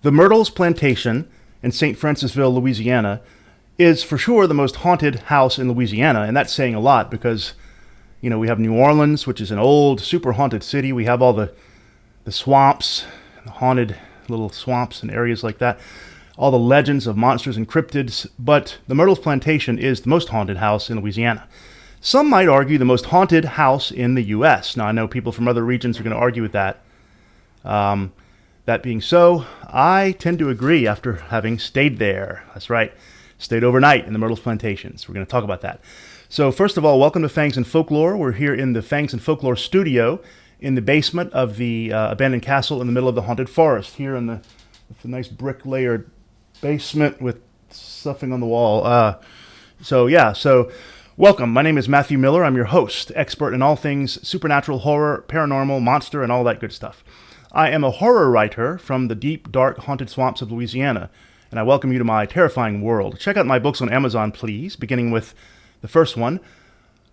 The Myrtles Plantation in St. Francisville, Louisiana, is for sure the most haunted house in Louisiana, and that's saying a lot because, we have New Orleans, which is an old, super haunted city. We have all the swamps, the haunted little swamps and areas like that, all the legends of monsters and cryptids, but the Myrtles Plantation is the most haunted house in Louisiana. Some might argue the most haunted house in the U.S. Now, I know people from other regions are going to argue with that. That being so, I tend to agree after having stayed there. That's right, stayed overnight in the Myrtles Plantations. We're going to talk about that. So first of all, welcome to Fangs and Folklore. We're here in the Fangs and Folklore studio in the basement of the abandoned castle in the middle of the haunted forest, here in the nice brick-layered basement with stuffing on the wall. So welcome. My name is Matthew Miller. I'm your host, expert in all things supernatural, horror, paranormal, monster, and all that good stuff. I am a horror writer from the deep, dark, haunted swamps of Louisiana, and I welcome you to my terrifying world. Check out my books on Amazon, please, beginning with the first one,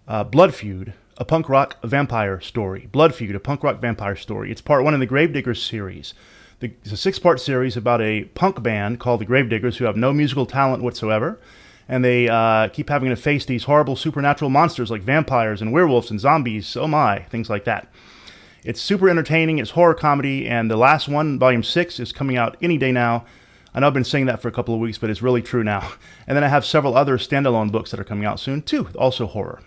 Blood Feud, a punk rock vampire story. Blood Feud, a punk rock vampire story. It's part one in the Gravediggers series. It's a 6-part series about a punk band called the Gravediggers who have no musical talent whatsoever, and they keep having to face these horrible supernatural monsters like vampires and werewolves and zombies, oh my, things like that. It's super entertaining, it's horror comedy, and the last one, Volume 6, is coming out any day now. I know I've been saying that for a couple of weeks, but it's really true now. And then I have several other standalone books that are coming out soon, too, also horror.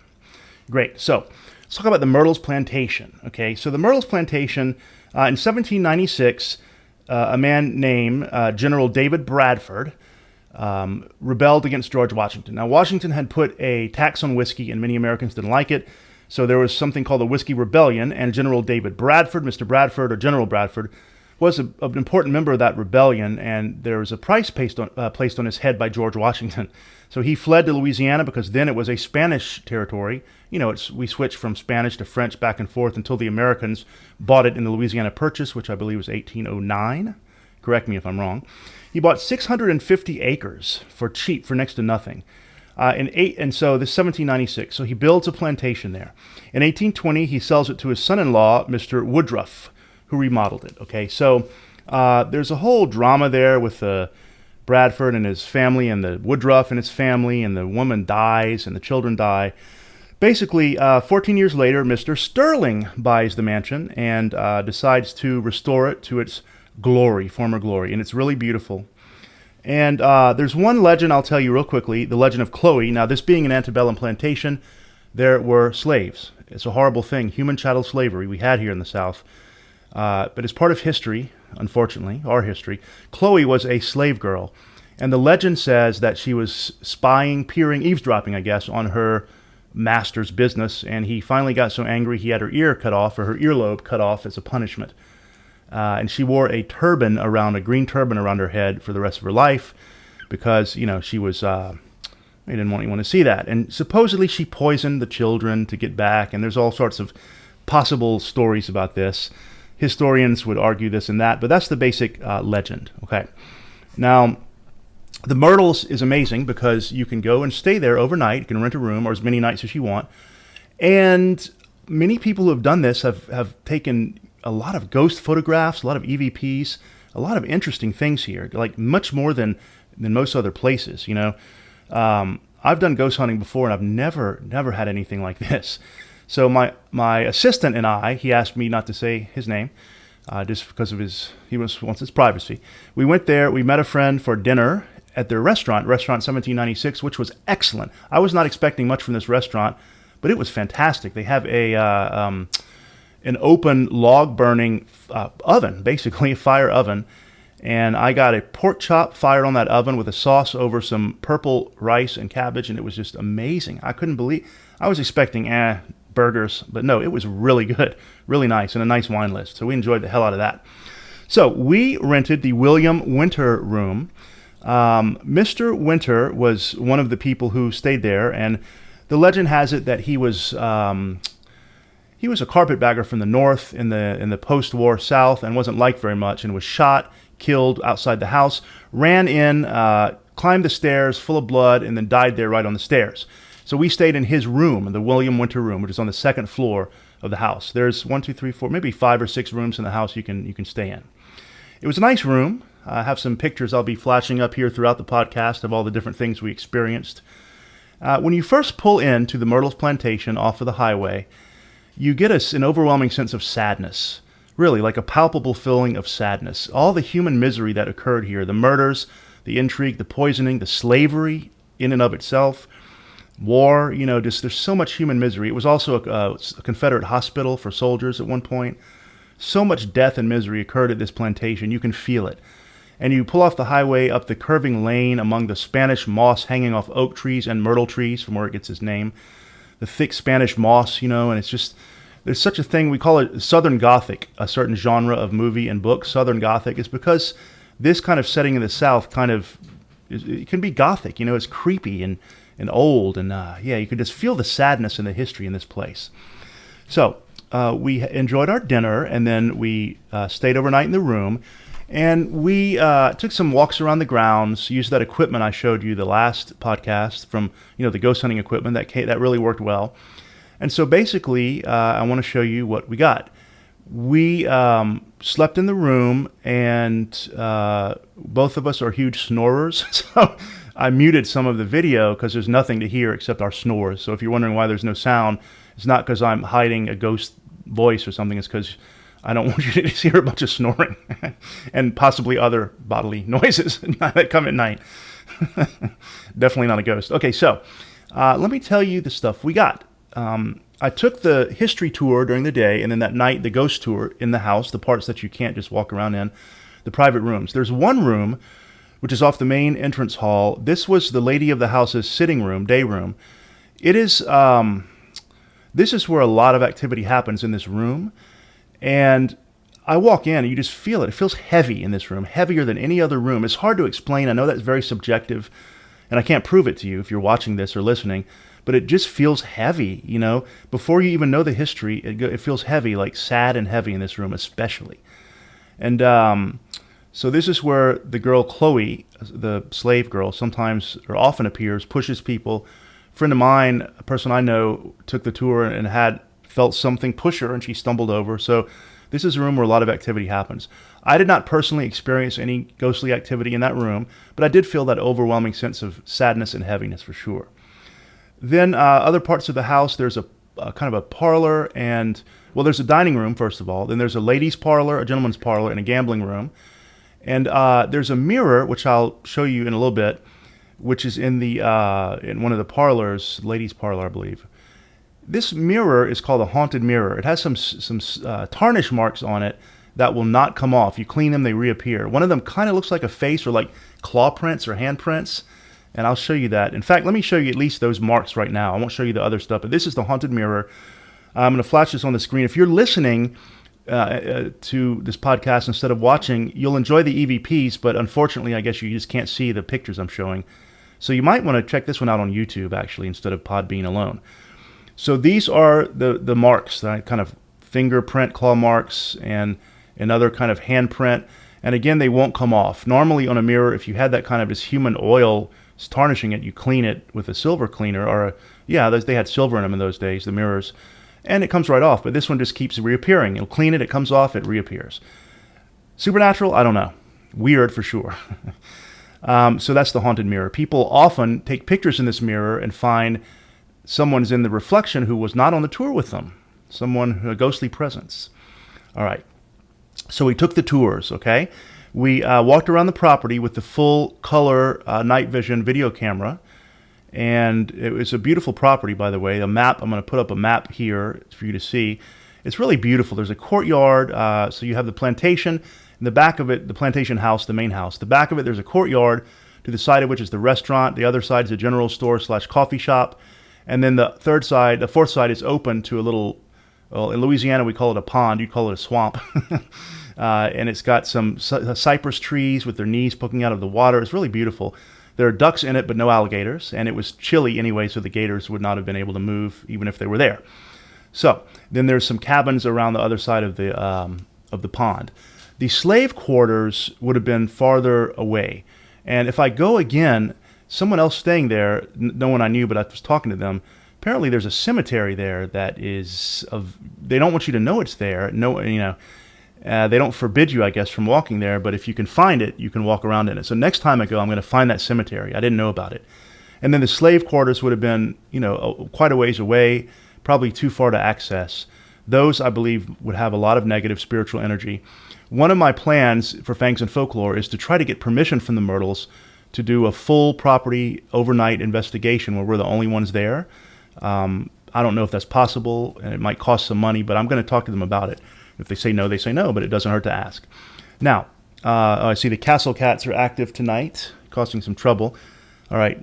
Great, so let's talk about the Myrtles Plantation. Okay, so the Myrtles Plantation, in 1796, a man named General David Bradford rebelled against George Washington. Now, Washington had put a tax on whiskey, and many Americans didn't like it. So there was something called the Whiskey Rebellion, and General David Bradford, Mr. Bradford, or General Bradford, was an important member of that rebellion, and there was a price placed on his head by George Washington. So he fled to Louisiana because then it was a Spanish territory. We switched from Spanish to French back and forth until the Americans bought it in the Louisiana Purchase, which I believe was 1809. Correct me if I'm wrong. He bought 650 acres for cheap, for next to nothing. So this is 1796. So he builds a plantation there. In 1820, he sells it to his son-in-law, Mr. Woodruff, who remodeled it. Okay, so there's a whole drama there with Bradford and his family, and the Woodruff and his family, and the woman dies, and the children die. Basically, 14 years later, Mr. Sterling buys the mansion and decides to restore it to its former glory, and it's really beautiful. And there's one legend I'll tell you real quickly, the legend of Chloe. Now, this being an antebellum plantation, there were slaves. It's a horrible thing, human chattel slavery we had here in the South. But as part of history, unfortunately, our history, Chloe was a slave girl. And the legend says that she was spying, peering, eavesdropping, I guess, on her master's business. And he finally got so angry he had her ear cut off, or her earlobe cut off as a punishment. And she wore a green turban around her head for the rest of her life because, she was, they didn't want anyone to see that. And supposedly she poisoned the children to get back, and there's all sorts of possible stories about this. Historians would argue this and that, but that's the basic legend, okay? Now, the Myrtles is amazing because you can go and stay there overnight. You can rent a room or as many nights as you want. And many people who have done this have taken a lot of ghost photographs, a lot of EVPs, a lot of interesting things here, like much more than most other places, I've done ghost hunting before, and I've never had anything like this. So my assistant and he asked me not to say his name, just because of wants his privacy. We went there, we met a friend for dinner at their restaurant 1796, which was excellent. I was not expecting much from this restaurant, but it was fantastic. They have an open log-burning oven, basically a fire oven, and I got a pork chop fired on that oven with a sauce over some purple rice and cabbage, and it was just amazing. I couldn't believe. I was expecting burgers, but no, it was really good, really nice, and a nice wine list, so we enjoyed the hell out of that. So we rented the William Winter room. Mr. Winter was one of the people who stayed there, and the legend has it that he was a carpetbagger from the North in the post-war South and wasn't liked very much, and was shot, killed outside the house, ran in, climbed the stairs full of blood, and then died there right on the stairs. So we stayed in his room, the William Winter room, which is on the second floor of the house. There's 1, 2, 3, 4, maybe 5 or 6 rooms in the house you can stay in. It was a nice room. I have some pictures I'll be flashing up here throughout the podcast of all the different things we experienced. When you first pull into the Myrtles Plantation off of the highway, you get an overwhelming sense of sadness. Really, like a palpable feeling of sadness. All the human misery that occurred here, the murders, the intrigue, the poisoning, the slavery in and of itself, war, just there's so much human misery. It was also a Confederate hospital for soldiers at one point. So much death and misery occurred at this plantation. You can feel it. And you pull off the highway up the curving lane among the Spanish moss hanging off oak trees and myrtle trees, from where it gets its name. The thick Spanish moss, and it's just, there's such a thing, we call it Southern Gothic, a certain genre of movie and book. Southern Gothic is because this kind of setting in the South it can be Gothic, it's creepy and old. And you can just feel the sadness and the history in this place. So we enjoyed our dinner, and then we stayed overnight in the room. And we took some walks around the grounds, used that equipment I showed you the last podcast from, the ghost hunting equipment. That really worked well. And so basically, I want to show you what we got. We slept in the room, and both of us are huge snorers. So I muted some of the video because there's nothing to hear except our snores. So if you're wondering why there's no sound, it's not because I'm hiding a ghost voice or something. It's because I don't want you to hear a bunch of snoring and possibly other bodily noises that come at night. Definitely not a ghost. Okay, so let me tell you the stuff we got. I took the history tour during the day, and then that night the ghost tour in the house, the parts that you can't just walk around in, the private rooms. There's one room, which is off the main entrance hall. This was the lady of the house's sitting room, day room. It is, this is where a lot of activity happens in this room. And I walk in and you just feel it. It feels heavy in this room, heavier than any other room. It's hard to explain. I know that's very subjective, and I can't prove it to you if you're watching this or listening, but it just feels heavy, Before you even know the history, it feels heavy, like sad and heavy in this room especially. And so this is where the girl Chloe, the slave girl, sometimes or often appears, pushes people. A friend of mine, a person I know, took the tour and felt something push her, and she stumbled over. So this is a room where a lot of activity happens. I did not personally experience any ghostly activity in that room, but I did feel that overwhelming sense of sadness and heaviness for sure. Then other parts of the house, there's a kind of a parlor there's a dining room, first of all. Then there's a ladies' parlor, a gentleman's parlor, and a gambling room. And there's a mirror, which I'll show you in a little bit, which is in one of the parlors, ladies' parlor, I believe. This mirror is called a haunted mirror. It has some tarnish marks on it that will not come off. You clean them, they reappear. One of them kind of looks like a face or like claw prints or hand prints, and I'll show you that. In fact, let me show you at least those marks right now. I won't show you the other stuff, but this is the haunted mirror. I'm going to flash this on the screen. If you're listening to this podcast instead of watching, you'll enjoy the EVPs, but unfortunately, I guess you just can't see the pictures I'm showing. So you might want to check this one out on YouTube, actually, instead of Podbean alone. So these are the marks, the kind of fingerprint, claw marks, and another kind of handprint. And again, they won't come off. Normally on a mirror, if you had that kind of this human oil tarnishing it, you clean it with a silver cleaner, they had silver in them in those days, the mirrors, and it comes right off. But this one just keeps reappearing. You'll clean it, it comes off, it reappears. Supernatural? I don't know. Weird for sure. So that's the haunted mirror. People often take pictures in this mirror and find someone's in the reflection who was not on the tour with them. A ghostly presence. All right. So we took the tours, okay? We walked around the property with the full color night vision video camera. And it was a beautiful property, by the way. The map, I'm going to put up a map here for you to see. It's really beautiful. There's a courtyard. So you have the plantation. In the back of it, the plantation house, the main house. The back of it, there's a courtyard, to the side of which is the restaurant. The other side is a general store / coffee shop. And then the fourth side is open to a little, in Louisiana we call it a pond. You'd call it a swamp. And it's got some cypress trees with their knees poking out of the water. It's really beautiful. There are ducks in it, but no alligators. And it was chilly anyway, so the gators would not have been able to move even if they were there. So then there's some cabins around the other side of the pond. The slave quarters would have been farther away. And if I go again, someone else staying there, no one I knew, but I was talking to them, apparently there's a cemetery there that is they don't want you to know it's there. They don't forbid you, I guess, from walking there, but if you can find it, you can walk around in it. So next time I go, I'm going to find that cemetery. I didn't know about it. And then the slave quarters would have been, quite a ways away, probably too far to access. Those, I believe, would have a lot of negative spiritual energy. One of my plans for Fangs and Folklore is to try to get permission from the Myrtles to do a full property overnight investigation where we're the only ones there. I don't know if that's possible, and it might cost some money, but I'm going to talk to them about it. If they say no, they say no, but it doesn't hurt to ask. Now, I see the castle cats are active tonight, causing some trouble. All right,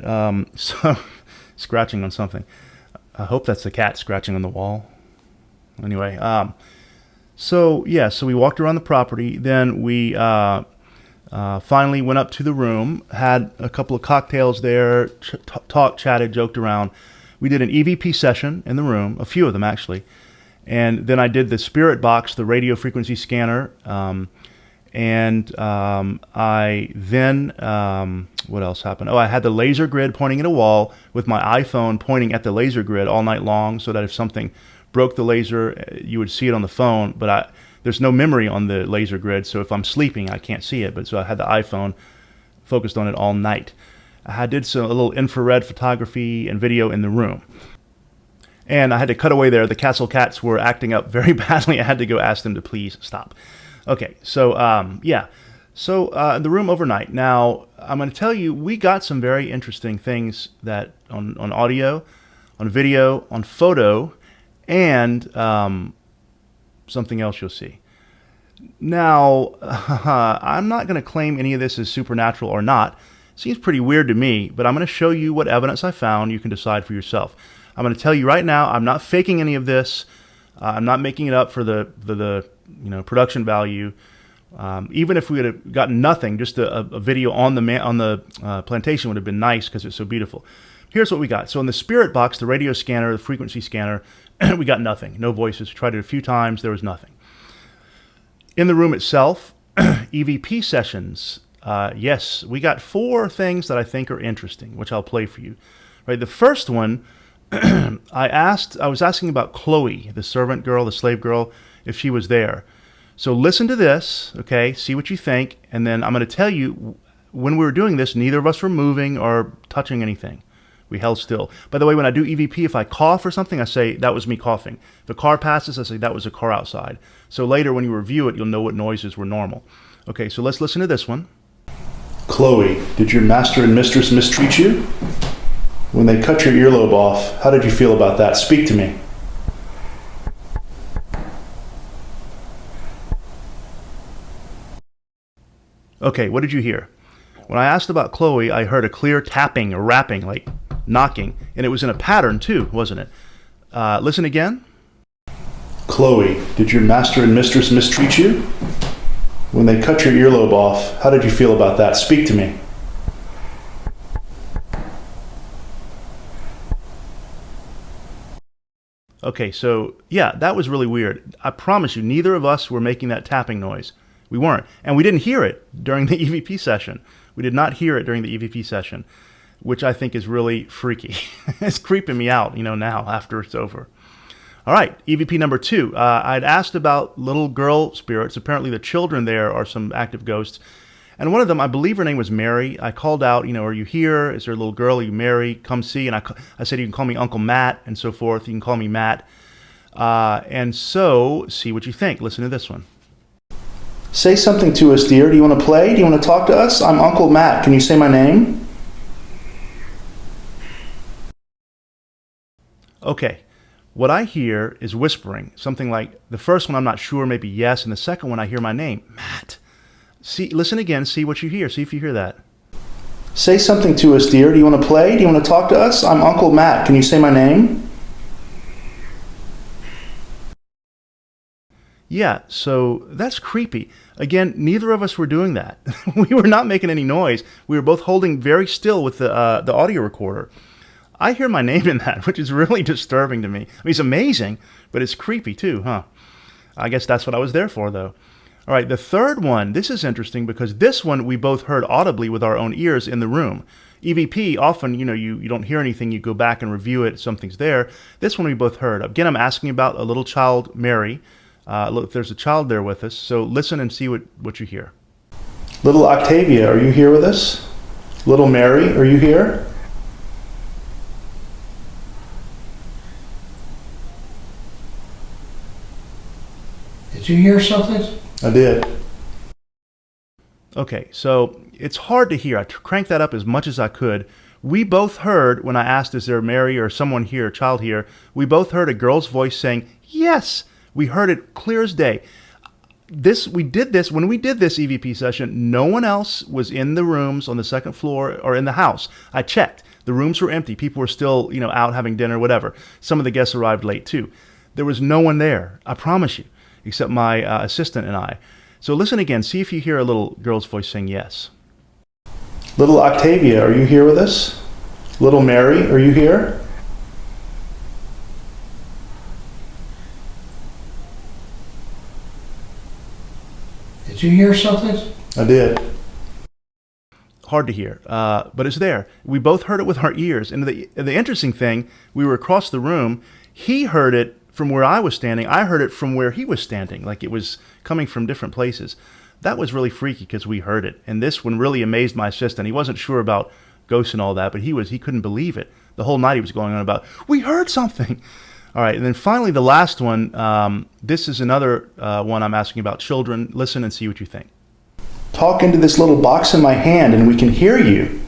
so scratching on something. I hope that's the cat scratching on the wall. Anyway, so we walked around the property. Then we finally went up to the room, had a couple of cocktails there, talked, chatted, joked around. We did an EVP session in the room, a few of them actually. And then I did the spirit box, the radio frequency scanner. I then, what else happened? Oh, I had the laser grid pointing at a wall with my iPhone pointing at the laser grid all night long so that if something broke the laser, you would see it on the phone. But there's no memory on the laser grid, so if I'm sleeping, I can't see it. But so I had the iPhone focused on it all night. I did a little infrared photography and video in the room. And I had to cut away there. The castle cats were acting up very badly. I had to go ask them to please stop. Okay, so the room overnight. Now, I'm going to tell you, we got some very interesting things that on audio, on video, on photo, and something else you'll see. Now, I'm not going to claim any of this is supernatural or not. Seems pretty weird to me, but I'm going to show you what evidence I found. You can decide for yourself. I'm going to tell you right now, I'm not faking any of this. I'm not making it up for the production value. Even if we had gotten nothing, just a video on the plantation would have been nice because it's so beautiful. Here's what we got. So in the spirit box, the radio scanner, the frequency scanner, we got nothing. No voices. We tried it a few times. There was nothing. In the room itself, EVP sessions. Yes, we got 4 things that I think are interesting, which I'll play for you. Right. The first one, I was asking about Chloe, the servant girl, the slave girl, if she was there. So listen to this, okay? See what you think, and then I'm going to tell you, when we were doing this, neither of us were moving or touching anything. We held still. By the way, when I do EVP, if I cough or something, I say, that was me coughing. If a car passes, I say, that was a car outside. So later, when you review it, you'll know what noises were normal. Okay, so let's listen to this one. Chloe, did your master and mistress mistreat you? When they cut your earlobe off, how did you feel about that? Speak to me. Okay, what did you hear? When I asked about Chloe, I heard a clear tapping or rapping, like knocking, and it was in a pattern too, wasn't it? Listen again. Chloe, did your master and mistress mistreat you? When they cut your earlobe off, how did you feel about that? Speak to me. Okay, so yeah, that was really weird. I promise you, neither of us were making that tapping noise. We weren't. And we didn't hear it during the EVP session. We did not hear it during the EVP session, which I think is really freaky. It's creeping me out, now after it's over. All right, EVP number 2. I'd asked about little girl spirits. Apparently the children there are some active ghosts. And one of them, I believe her name was Mary. I called out, are you here? Is there a little girl? Are you Mary? Come see. And I said, you can call me Uncle Matt and so forth. You can call me Matt. And so, see what you think. Listen to this one. Say something to us, dear. Do you want to play? Do you want to talk to us? I'm Uncle Matt. Can you say my name? Okay. What I hear is whispering. Something like, the first one I'm not sure, maybe yes. And the second one I hear my name, Matt. See, listen again, see what you hear. See if you hear that. Say something to us, dear. Do you want to play? Do you want to talk to us? I'm Uncle Matt. Can you say my name? Yeah, so that's creepy. Again, neither of us were doing that. We were not making any noise. We were both holding very still with the audio recorder. I hear my name in that, which is really disturbing to me. I mean, it's amazing, but it's creepy too, huh? I guess that's what I was there for, though. All right, the third one, this is interesting because this one we both heard audibly with our own ears in the room. EVP, often, you don't hear anything, you go back and review it, something's there. This one we both heard. Again, I'm asking about a little child, Mary. Look, there's a child there with us, so listen and see what you hear. Little Octavia, are you here with us? Little Mary, are you here? Did you hear something? I did. Okay, so it's hard to hear. I cranked that up as much as I could. We both heard, when I asked, is there Mary or someone here, a child here, we both heard a girl's voice saying, yes. We heard it clear as day. When we did this EVP session, no one else was in the rooms on the second floor or in the house. I checked. The rooms were empty. People were still, out having dinner, whatever. Some of the guests arrived late too. There was no one there, I promise you, except my assistant and I. So listen again. See if you hear a little girl's voice saying yes. Little Octavia, are you here with us? Little Mary, are you here? Did you hear something? I did. Hard to hear, but it's there. We both heard it with our ears. And the interesting thing, we were across the room. He heard it from where I was standing. I heard it from where he was standing, like it was coming from different places. That was really freaky because we heard it. And this one really amazed my assistant. He wasn't sure about ghosts and all that, but he couldn't believe it. The whole night he was going on about, we heard something. All right, and then finally the last one, this is another one I'm asking about children. Listen and see what you think. Talk into this little box in my hand and we can hear you.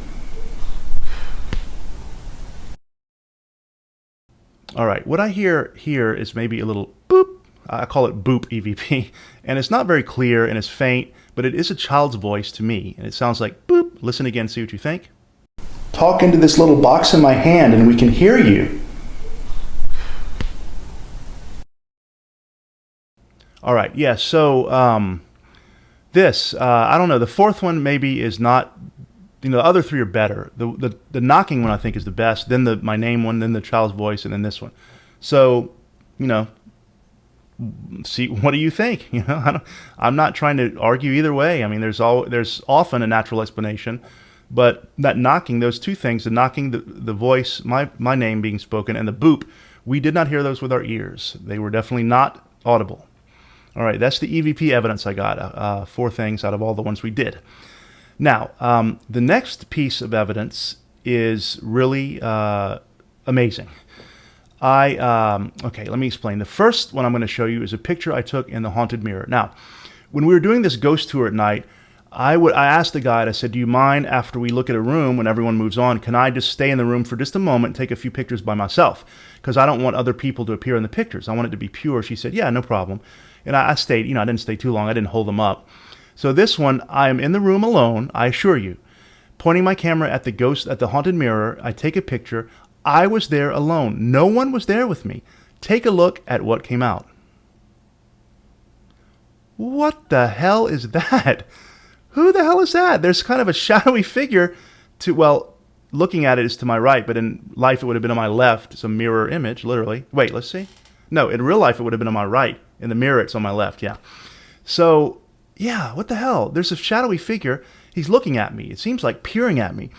All right, what I hear here is maybe a little boop. I call it boop EVP, and it's not very clear and it's faint, but it is a child's voice to me, and it sounds like boop. Listen again, see what you think. Talk into this little box in my hand and we can hear you. All right, yeah, so I don't know, the fourth one maybe is not, the other three are better. The knocking one I think is the best, then my name one, then the child's voice, and then this one. So, see, what do you think? I'm not trying to argue either way. I mean, there's often a natural explanation, but that knocking, those two things, the knocking, the voice, my name being spoken, and the boop, we did not hear those with our ears. They were definitely not audible. All right, that's the EVP evidence I got, 4 things out of all the ones we did. Now, the next piece of evidence is really amazing. Okay, let me explain. The first one I'm going to show you is a picture I took in the haunted mirror. Now, when we were doing this ghost tour at night, I asked the guide, I said, do you mind after we look at a room when everyone moves on, can I just stay in the room for just a moment and take a few pictures by myself? Because I don't want other people to appear in the pictures. I want it to be pure. She said, yeah, no problem. And I stayed, I didn't stay too long. I didn't hold them up. So this one, I am in the room alone, I assure you, pointing my camera at the haunted mirror. I take a picture. I was there alone. No one was there with me. Take a look at what came out. What the hell is that? Who the hell is that? There's kind of a shadowy figure looking at it is to my right, but in life it would have been on my left. It's a mirror image, literally. Wait, let's see. No, in real life it would have been on my right. In the mirror it's on my left, yeah. So, yeah, what the hell? There's a shadowy figure. He's looking at me. It seems like peering at me.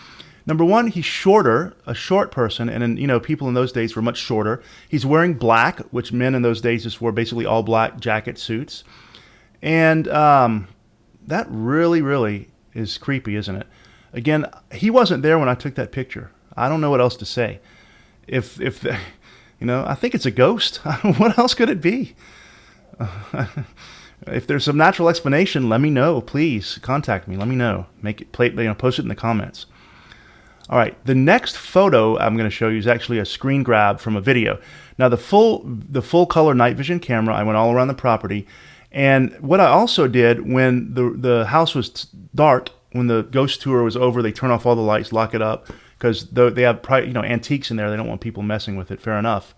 Number one, he's shorter, a short person, and people in those days were much shorter. He's wearing black, which men in those days just wore basically all black jacket suits. And that really, really is creepy, isn't it? Again, he wasn't there when I took that picture. I don't know what else to say. I think it's a ghost. What else could it be? If there's some natural explanation, let me know. Please contact me. Let me know. Post it in the comments. All right. The next photo I'm going to show you is actually a screen grab from a video. Now the full color night vision camera. I went all around the property, and what I also did when the house was dark, when the ghost tour was over, they turn off all the lights, lock it up, because they have antiques in there. They don't want people messing with it. Fair enough.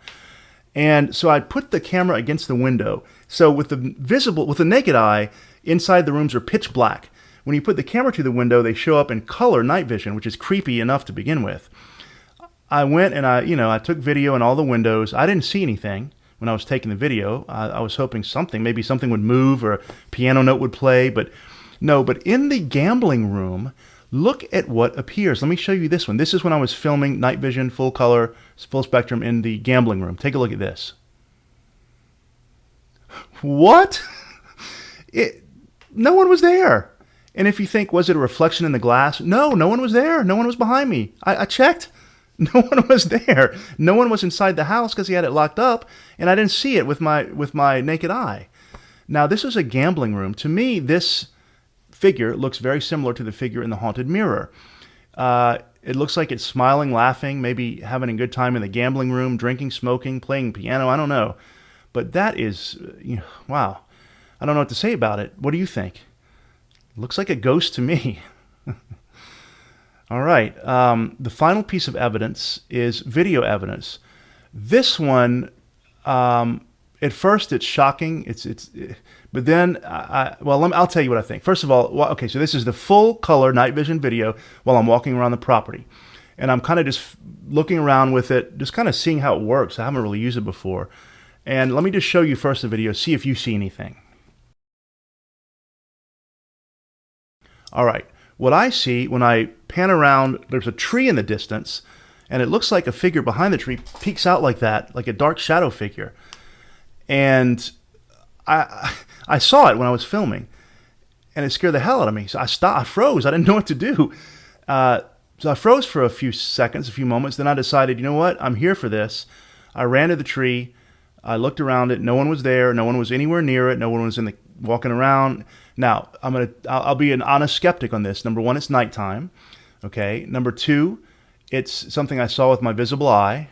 And so I put the camera against the window. So with the naked eye, inside the rooms are pitch black. When you put the camera to the window, they show up in color night vision, which is creepy enough to begin with. I went and I took video in all the windows. I didn't see anything when I was taking the video. I was hoping maybe something would move or a piano note would play, but no. But in the gambling room, look at what appears. Let me show you this one. This is when I was filming night vision, full color, full spectrum in the gambling room. Take a look at this. What? No one was there. And if you think, was it a reflection in the glass? No, no one was there. No one was behind me. I checked. No one was there. No one was inside the house because he had it locked up, and I didn't see it with my naked eye. Now, this is a gambling room. To me, this figure looks very similar to the figure in the haunted mirror. It looks like it's smiling, laughing, maybe having a good time in the gambling room, drinking, smoking, playing piano. I don't know. But that is, wow. I don't know what to say about it. What do you think? Looks like a ghost to me. All right. The final piece of evidence is video evidence. This one, at first, it's shocking. But then, I'll tell you what I think. First of all, okay, so this is the full color night vision video while I'm walking around the property. And I'm kind of just looking around with it, just kind of seeing how it works. I haven't really used it before. And let me just show you first the video, see if you see anything. All right. What I see when I pan around, there's a tree in the distance, and it looks like a figure behind the tree peeks out like that, like a dark shadow figure. And I saw it when I was filming, and it scared the hell out of me. So I froze. I didn't know what to do. So I froze for a few seconds, a few moments. Then I decided, you know what? I'm here for this. I ran to the tree. I looked around it. No one was there. No one was anywhere near it. No one was walking around. Now, I'll be an honest skeptic on this. Number one, it's nighttime. Okay. Number two, it's something I saw with my visible eye.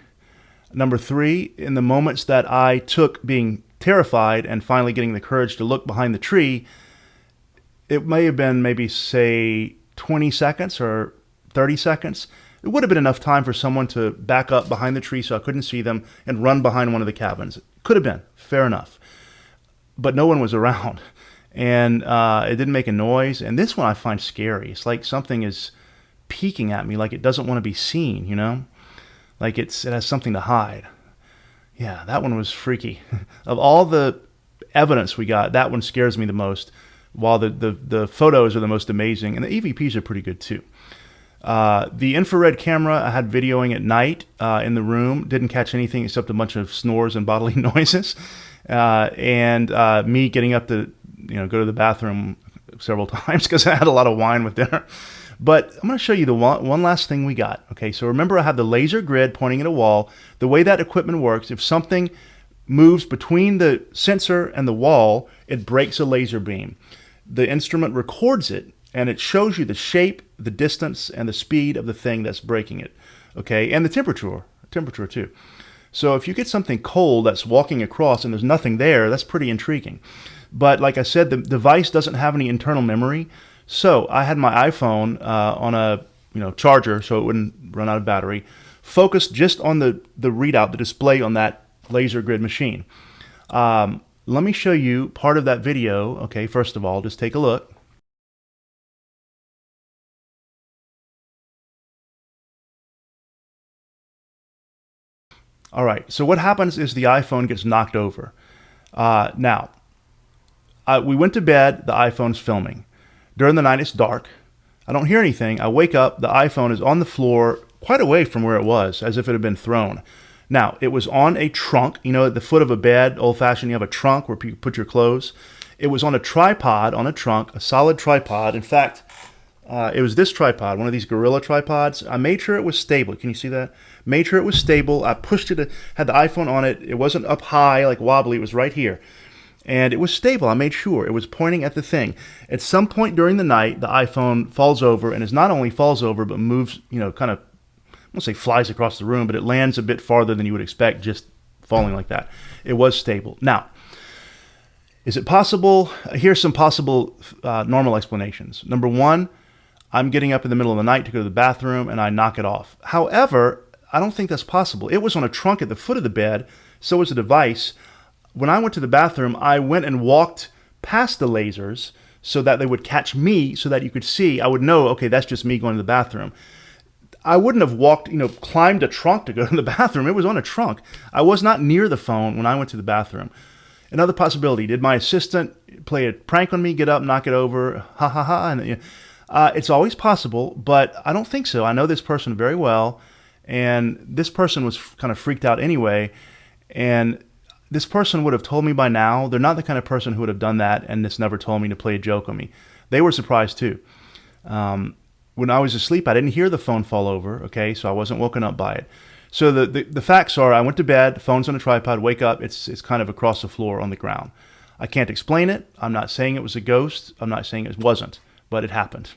Number three, in the moments that I took being terrified and finally getting the courage to look behind the tree, it may have been maybe, say, 20 seconds or 30 seconds. It would have been enough time for someone to back up behind the tree so I couldn't see them and run behind one of the cabins. Could have been. Fair enough. But no one was around. And it didn't make a noise. And this one I find scary. It's like something is peeking at me, like it doesn't want to be seen, Like it has something to hide. Yeah, that one was freaky. Of all the evidence we got, that one scares me the most, while the photos are the most amazing. And the EVPs are pretty good too. The infrared camera I had videoing at night in the room didn't catch anything except a bunch of snores and bodily noises. And me getting up to go to the bathroom several times because I had a lot of wine with dinner. But I'm going to show you the one last thing we got. Okay, so remember I have the laser grid pointing at a wall. The way that equipment works, if something moves between the sensor and the wall, it breaks a laser beam. The instrument records it, and it shows you the shape, the distance, and the speed of the thing that's breaking it. Okay, and the temperature too. So if you get something cold that's walking across and there's nothing there, that's pretty intriguing. But like I said, the device doesn't have any internal memory. So I had my iPhone on a charger so it wouldn't run out of battery, focused just on the readout, the display on that laser grid machine. Let me show you part of that video. Okay, first of all, just take a look. All right, so what happens is the iPhone gets knocked over. Now, we went to bed, the iPhone's filming. During the night, it's dark. I don't hear anything. I wake up, the iPhone is on the floor quite away from where it was, as if it had been thrown. Now, it was on a trunk, at the foot of a bed, old-fashioned, you have a trunk where you put your clothes. It was on a tripod, on a trunk, a solid tripod. In fact, it was this tripod, one of these Gorilla tripods. I made sure it was stable. Can you see that? Made sure it was stable. I pushed it, had the iPhone on it. It wasn't up high, like wobbly. It was right here. And it was stable. I made sure. It was pointing at the thing. At some point during the night, the iPhone falls over, and it not only falls over, but moves, kind of, I won't say flies across the room, but it lands a bit farther than you would expect just falling like that. It was stable. Now, is it possible? Here's some possible normal explanations. Number one, I'm getting up in the middle of the night to go to the bathroom, and I knock it off. However, I don't think that's possible. It was on a trunk at the foot of the bed, so was the device. When I went to the bathroom, I went and walked past the lasers so that they would catch me so that you could see. I would know, okay, that's just me going to the bathroom. I wouldn't have walked, climbed a trunk to go to the bathroom. It was on a trunk. I was not near the phone when I went to the bathroom. Another possibility, did my assistant play a prank on me, get up, knock it over, ha ha ha? And, it's always possible, but I don't think so. I know this person very well, and this person was kind of freaked out anyway, and this person would have told me by now. They're not the kind of person who would have done that and just never told me to play a joke on me. They were surprised too. When I was asleep, I didn't hear the phone fall over, okay, so I wasn't woken up by it. So the facts are, I went to bed, phone's on a tripod, wake up, it's kind of across the floor on the ground. I can't explain it. I'm not saying it was a ghost. I'm not saying it wasn't, but it happened.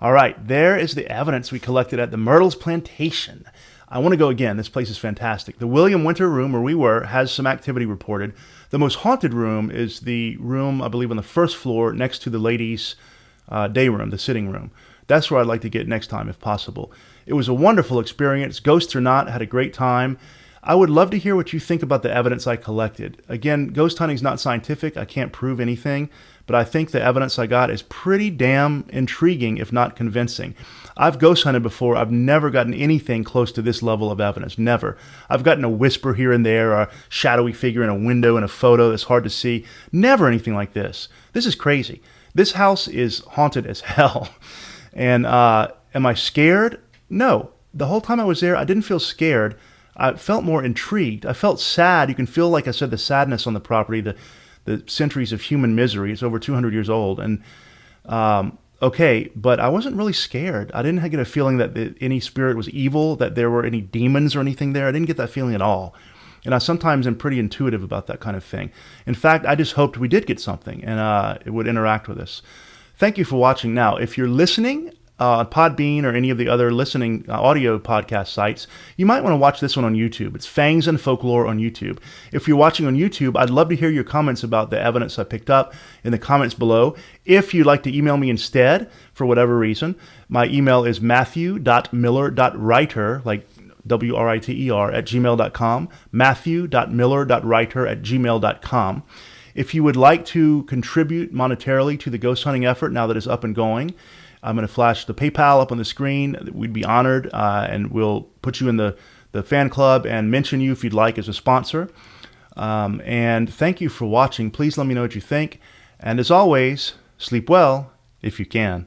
All right, there is the evidence we collected at the Myrtles Plantation. I want to go again. This place is fantastic. The William Winter room where we were has some activity reported. The most haunted room is the room, I believe, on the first floor next to the ladies' day room, the sitting room. That's where I'd like to get next time if possible. It was a wonderful experience. Ghosts or not, I had a great time. I would love to hear what you think about the evidence I collected. Again, ghost hunting is not scientific. I can't prove anything, but I think the evidence I got is pretty damn intriguing, if not convincing. I've ghost hunted before. I've never gotten anything close to this level of evidence. Never. I've gotten a whisper here and there, or a shadowy figure in a window in a photo that's hard to see. Never anything like this. This is crazy. This house is haunted as hell. And am I scared? No. The whole time I was there, I didn't feel scared. I felt more intrigued. I felt sad. You can feel, like I said, the sadness on the property, the centuries of human misery. It's over 200 years old. And, okay, but I wasn't really scared. I didn't get a feeling that any spirit was evil, that there were any demons or anything there. I didn't get that feeling at all. And I sometimes am pretty intuitive about that kind of thing. In fact, I just hoped we did get something and it would interact with us. Thank you for watching. Now, if you're listening on Podbean or any of the other listening audio podcast sites, you might want to watch this one on YouTube. It's Fangs and Folklore on YouTube. If you're watching on YouTube, I'd love to hear your comments about the evidence I picked up in the comments below. If you'd like to email me instead, for whatever reason, my email is matthew.miller.writer, like WRITER, at gmail.com, matthew.miller.writer@gmail.com. If you would like to contribute monetarily to the ghost hunting effort now that it's up and going, I'm going to flash the PayPal up on the screen. We'd be honored, and we'll put you in the fan club and mention you if you'd like as a sponsor. And thank you for watching. Please let me know what you think. And as always, sleep well if you can.